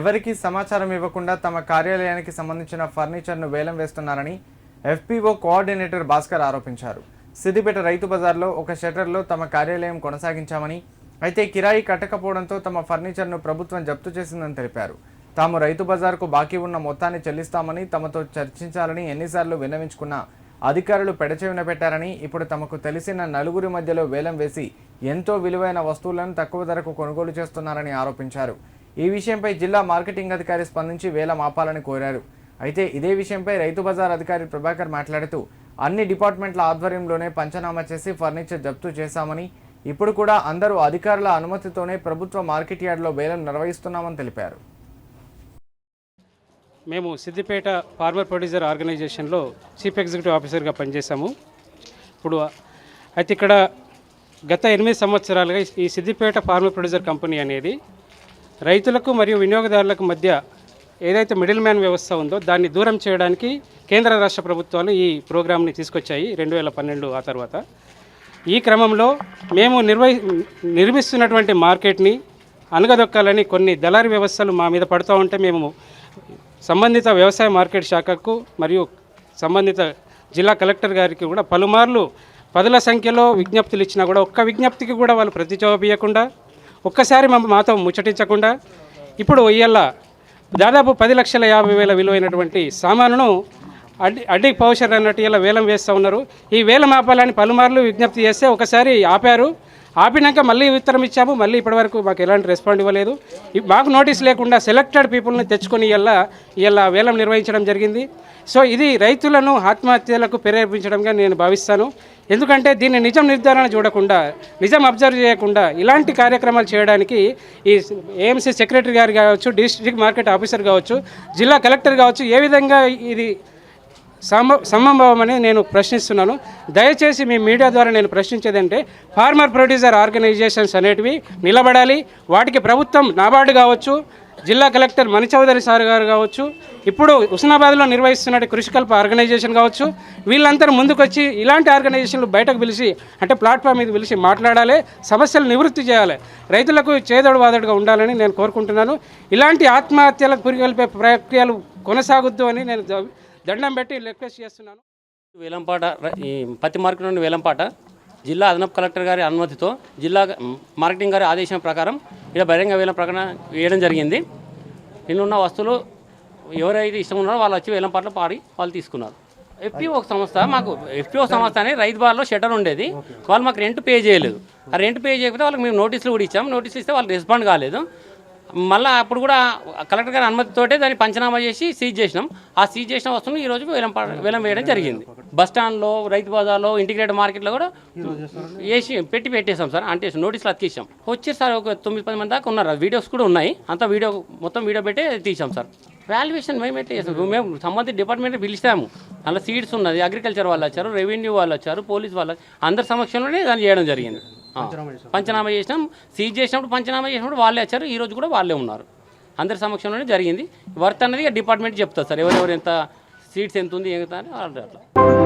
ఎవరికీ సమాచారం ఇవ్వకుండా తమ కార్యాలయానికి సంబంధించిన ఫర్నిచర్ను వేలం వేస్తున్నారని ఎఫ్పీఓ కోఆర్డినేటర్ భాస్కర్ ఆరోపించారు. సిద్దిపేట రైతు బజార్లో ఒక షట్టర్లో తమ కార్యాలయం కొనసాగించామని, అయితే కిరాయి కట్టకపోవడంతో తమ ఫర్నిచర్ను ప్రభుత్వం జప్తు చేసిందని తెలిపారు. తాము రైతు బజార్కు బాకీ ఉన్న మొత్తాన్ని చెల్లిస్తామని తమతో చర్చించాలని ఎన్నిసార్లు విన్నవించుకున్నా అధికారులు పెడచెవిన పెట్టారని, ఇప్పుడు తమకు తెలిసిన నలుగురి మధ్యలో వేలం వేసి ఎంతో విలువైన వస్తువులను తక్కువ ధరకు కొనుగోలు చేస్తున్నారని ఆరోపించారు. ఈ విషయంపై జిల్లా మార్కెటింగ్ అధికారి స్పందించి వేలం ఆపాలని కోరారు. అయితే ఇదే విషయంపై రైతు బజార్ అధికారి ప్రభాకర్ మాట్లాడుతూ అన్ని డిపార్ట్మెంట్ల ఆధ్వర్యంలోనే పంచనామా చేసి ఫర్నిచర్ జప్తు చేశామని, ఇప్పుడు కూడా అందరూ అధికారుల అనుమతితోనే ప్రభుత్వ మార్కెట్ యార్డ్లో వేలం నిర్వహిస్తున్నామని తెలిపారు. మేము సిద్దిపేట ఫార్మర్ ప్రొడ్యూసర్ ఆర్గనైజేషన్లో చీఫ్ ఎగ్జిక్యూటివ్ ఆఫీసర్గా పనిచేశాము. ఇప్పుడు అయితే ఇక్కడ గత 8 సంవత్సరాలుగా ఈ సిద్దిపేట ఫార్మర్ ప్రొడ్యూసర్ కంపెనీ అనేది రైతులకు మరియు వినియోగదారులకు మధ్య ఏదైతే మిడిల్ మ్యాన్ వ్యవస్థ ఉందో దాన్ని దూరం చేయడానికి కేంద్ర రాష్ట్ర ప్రభుత్వాలు ఈ ప్రోగ్రామ్ని తీసుకొచ్చాయి 2012 ఆ తర్వాత. ఈ క్రమంలో మేము నిర్మిస్తున్నటువంటి మార్కెట్ని అనగదొక్కాలని కొన్ని దళారీ వ్యవస్థలు మా మీద పడుతూ ఉంటే మేము సంబంధిత వ్యవసాయ మార్కెట్ శాఖకు మరియు సంబంధిత జిల్లా కలెక్టర్ గారికి కూడా పలుమార్లు 10ల సంఖ్యలో విజ్ఞప్తులు ఇచ్చినా కూడా ఒక్క విజ్ఞప్తికి కూడా వాళ్ళు ప్రతిజవాబు ఇవ్వకుండా, ఒక్కసారి మాతో ముచ్చటించకుండా ఇప్పుడు ఇయ్యాల దాదాపు 10,50,000 విలువైనటువంటి సామానును అడ్డి పౌషర్ అన్నట్టు ఇలా వేలం వేస్తూ ఉన్నారు. ఈ వేలం ఆపాలని పలుమార్లు విజ్ఞప్తి చేస్తే ఒకసారి ఆపారు. ఆపినాక మళ్ళీ ఉత్తరం ఇచ్చాము. మళ్ళీ ఇప్పటివరకు మాకు ఎలాంటి రెస్పాండ్ ఇవ్వలేదు. మాకు నోటీస్ లేకుండా సెలెక్టెడ్ పీపుల్ని తెచ్చుకొని ఇలా వేలం నిర్వహించడం జరిగింది. సో ఇది రైతులను ఆత్మహత్యలకు ప్రేరేపించడంగా నేను భావిస్తాను. ఎందుకంటే దీన్ని నిజం నిర్ధారణ చూడకుండా, నిజం అబ్జర్వ్ చేయకుండా ఇలాంటి కార్యక్రమాలు చేయడానికి ఈ ఏఎంసీ సెక్రటరీ గారు కావచ్చు, డిస్ట్రిక్ట్ మార్కెట్ ఆఫీసర్ కావచ్చు, జిల్లా కలెక్టర్ కావచ్చు, ఏ విధంగా ఇది సంభవమని నేను ప్రశ్నిస్తున్నాను. దయచేసి మీ మీడియా ద్వారా నేను ప్రశ్నించేదంటే ఫార్మర్ ప్రొడ్యూసర్ ఆర్గనైజేషన్స్ అనేటివి నిలబడాలి. వాటికి ప్రభుత్వం నాబార్డు కావచ్చు, జిల్లా కలెక్టర్ మణిచౌదరి సార్ గారు కావచ్చు, ఇప్పుడు హుస్నాబాద్లో నిర్వహిస్తున్న కృషికల్ప ఆర్గనైజేషన్ కావచ్చు, వీళ్ళందరూ ముందుకొచ్చి ఇలాంటి ఆర్గనైజేషన్లు బయటకు పిలిచి అంటే ప్లాట్ఫామ్ మీద పిలిచి మాట్లాడాలి, సమస్యలు నివృత్తి చేయాలి, రైతులకు చేదోడు వాదోడుగా ఉండాలని నేను కోరుకుంటున్నాను. ఇలాంటి ఆత్మహత్యలకు పురిగొల్పే ప్రక్రియలు కొనసాగొద్దు అని నేను దండం పెట్టి రిక్వెస్ట్ చేస్తున్నాను. వేలంపాట పత్తి మార్కెట్ నుండి వేలంపాట జిల్లా అదనపు కలెక్టర్ గారి అనుమతితో జిల్లా మార్కెటింగ్ గారి ఆదేశం ప్రకారం ఇక్కడ బహిరంగ వేలం ప్రకటన వేయడం జరిగింది. నిన్నున్న వస్తువులు ఎవరైతే ఇష్టం ఉన్నారో వాళ్ళు వచ్చి వేలంపాటలో పాడి వాళ్ళు తీసుకున్నారు. ఎఫ్పిఓ సంస్థ అనేది రైతు బార్లో షట్టర్ ఉండేది. వాళ్ళు మాకు రెంట్ పే చేయలేదు. ఆ రెంట్ పే చేయకపోతే వాళ్ళకి మేము నోటీసులు కూడా ఇచ్చాము. నోటీసులు ఇస్తే వాళ్ళు రెస్పాండ్ కాలేదు. మళ్ళీ అప్పుడు కూడా కలెక్టర్ గారి అనుమతితోటే దాన్ని పంచనామా చేసి సీజ్ చేసినాం. ఆ సీజ్ చేసిన వస్తువులు ఈరోజు వేలం వేయడం జరిగింది. బస్టాండ్లో, రైతు బజార్లో, ఇంటిగ్రేటెడ్ మార్కెట్లో కూడా పెట్టేసాం సార్. అంటే నోటీసులు అతికిస్తాం. వచ్చారు సార్, ఒక 9-10 మంది దాకా ఉన్నారు. వీడియోస్ కూడా ఉన్నాయి. అంతా మొత్తం వీడియో పెట్టి తీసాం సార్. వాల్యుయేషన్ మేము ఎట్లా చేస్తాం? మేము సంబంధిత డిపార్ట్మెంట్ పిలిచాము. అందులో సీడ్స్ ఉన్నది, అగ్రికల్చర్ వాళ్ళు వచ్చారు, రెవెన్యూ వాళ్ళు వచ్చారు, పోలీస్ వాళ్ళు, అందరి సమక్షంలోనే దాన్ని చేయడం జరిగింది. పంచనామా చేసినాం. సీజ్ చేసినప్పుడు పంచనామా చేసినప్పుడు వాళ్ళే వచ్చారు. ఈరోజు కూడా వాళ్ళే ఉన్నారు. అందరి సమక్షంలోనే జరిగింది. వర్త్ అనేది డిపార్ట్మెంట్ చెప్తారు సార్, ఎవరెవరు ఎంత సీట్స్ ఎంత ఉంది ఎంత అని అట్లా.